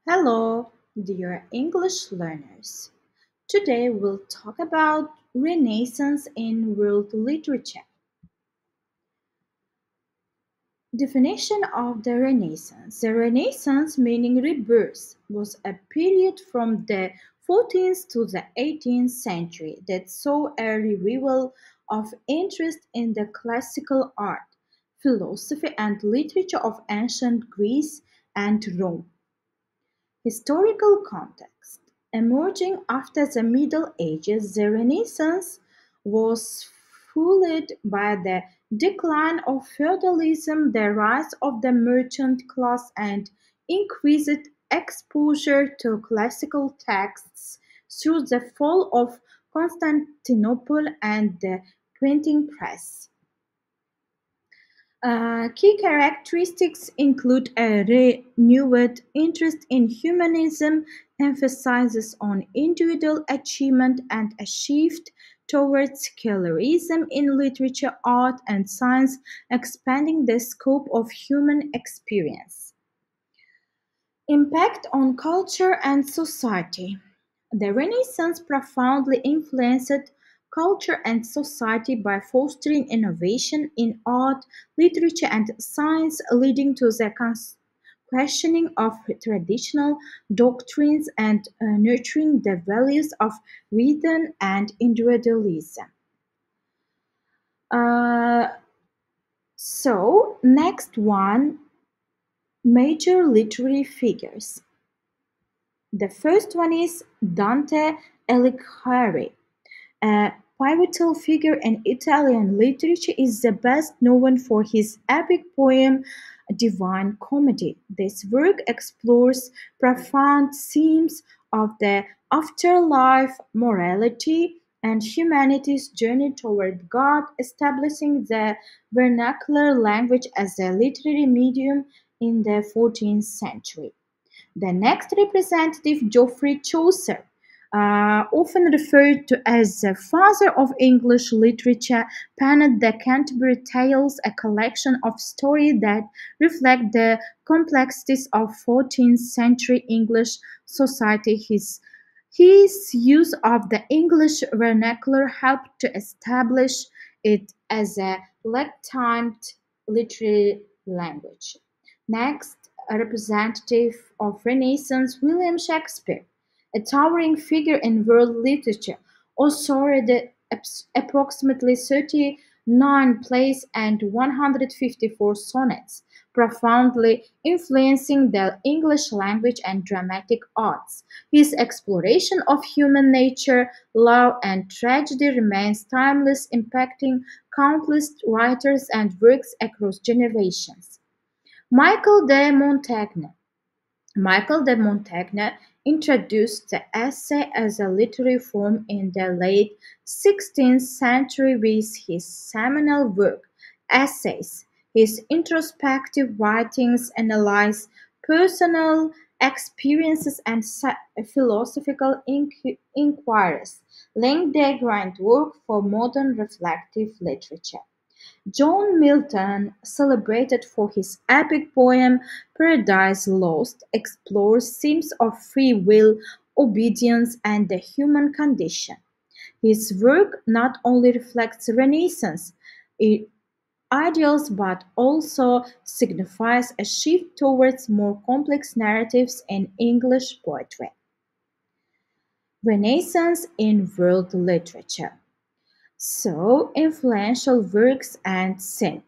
Hello, dear English learners. Today we'll talk about Renaissance in world literature. Definition of the Renaissance. The Renaissance, meaning rebirth, was a period from the 14th to the 18th century that saw a revival of interest in the classical art, philosophy, and literature of ancient Greece and Rome. Historical context: emerging after the Middle Ages, the Renaissance was fueled by the decline of feudalism, the rise of the merchant class, and increased exposure to classical texts through the fall of Constantinople and the printing press. Key characteristics include a renewed interest in humanism, emphasis on individual achievement, and a shift towards secularism in literature, art, and science, expanding the scope of human experience. Impact on culture and society. The Renaissance profoundly influenced culture and society by fostering innovation in art, literature, and science, leading to the questioning of traditional doctrines and nurturing the values of reason and individualism. Uh, next one, major literary figures. The first one is Dante Alighieri. A pivotal figure in Italian literature, is the best known for his epic poem Divine Comedy. This work explores profound themes of the afterlife, morality, and humanity's journey toward God, establishing the vernacular language as a literary medium in the 14th century. The next representative, Geoffrey Chaucer, often referred to as the father of English literature, penned the Canterbury Tales, a collection of stories that reflect the complexities of 14th century English society. His use of the English vernacular helped to establish it as a legitimed literary language. Next, a representative of Renaissance, William Shakespeare, a towering figure in world literature, authored approximately 39 plays and 154 sonnets, profoundly influencing the English language and dramatic arts. His exploration of human nature, love, and tragedy remains timeless, impacting countless writers and works across generations. Michael de Montaigne. Michael de Montaigne introduced the essay as a literary form in the late 16th century with his seminal work, Essays. His introspective writings analyze personal experiences and philosophical inquiries, laying the groundwork for modern reflective literature. John Milton, celebrated for his epic poem "Paradise Lost", explores themes of free will, obedience, and the human condition. His work not only reflects Renaissance ideals but also signifies a shift towards more complex narratives in English poetry. Renaissance in world literature. Influential works and sin.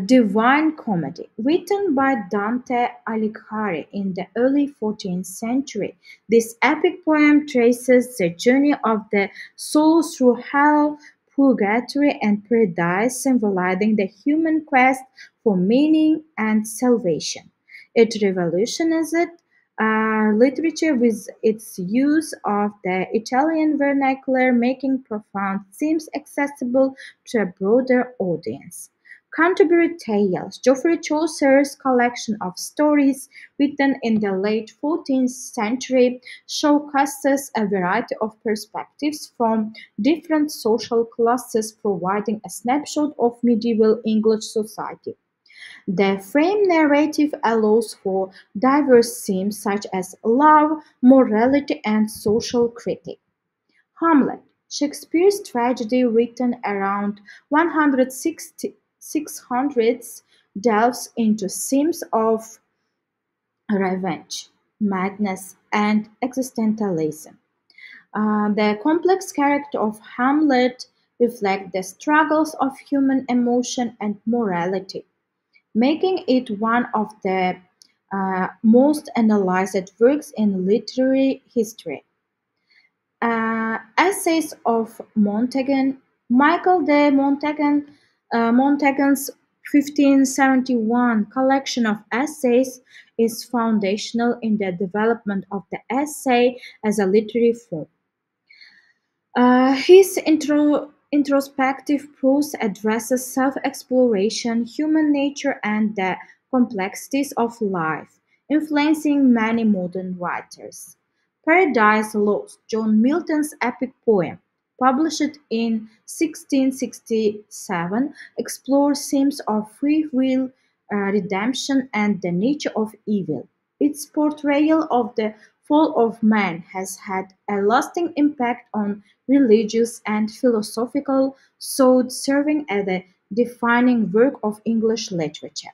Divine Comedy, written by Dante Alighieri in the early 14th century. This epic poem traces the journey of the soul through hell, purgatory, and paradise, symbolizing the human quest for meaning and salvation. It revolutionized literature with its use of the Italian vernacular, making profound themes accessible to a broader audience. Canterbury Tales, Geoffrey Chaucer's collection of stories written in the late 14th century, showcases a variety of perspectives from different social classes, providing a snapshot of medieval English society. The frame narrative allows for diverse themes such as love, morality, and social critique. Hamlet, Shakespeare's tragedy written around 160 600s, delves into themes of revenge, madness, and existentialism. The complex character of Hamlet reflects the struggles of human emotion and morality, making it one of the most analyzed works in literary history. Essays of Montaigne, Michael de Montaigne's 1571 collection of essays is foundational in the development of the essay as a literary form. His introspective prose addresses self-exploration, human nature, and the complexities of life, influencing many modern writers. Paradise Lost, John Milton's epic poem, published in 1667, explores themes of free will, redemption, and the nature of evil. Its portrayal of the fall of man has had a lasting impact on religious and philosophical thought, serving as a defining work of English literature.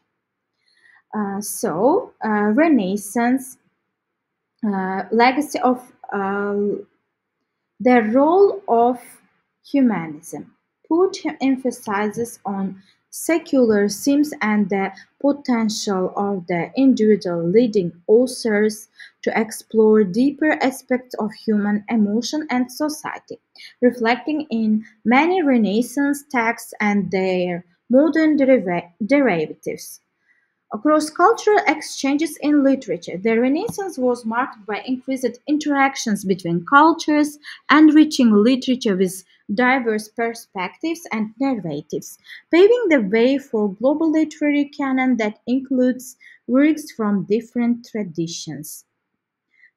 Renaissance legacy of the role of humanism put emphasizes on secular themes and the potential of the individual leading authors to explore deeper aspects of human emotion and society, reflecting in many Renaissance texts and their modern derivatives. Across cultural exchanges in literature, the Renaissance was marked by increased interactions between cultures, enriching literature with diverse perspectives and narratives, paving the way for global literary canon that includes works from different traditions.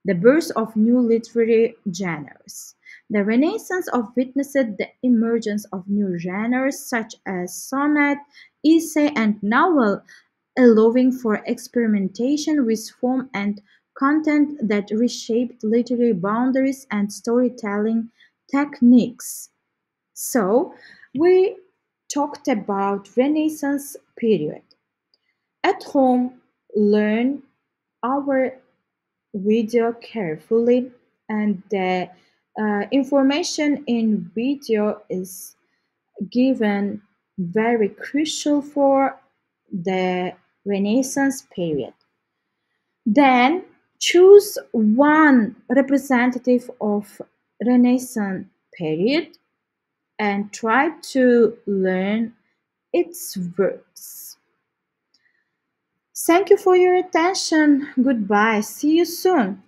The birth of new literary genres. The Renaissance of witnessed the emergence of new genres such as sonnet, essay, and novel, allowing for experimentation with form and content that reshaped literary boundaries and storytelling techniques. So, we talked about Renaissance period. At home, learn our video carefully, and the information in video is given very crucial for the Renaissance period. Then choose one representative of Renaissance period and try to learn its works. Thank you for your attention. Goodbye. See you soon.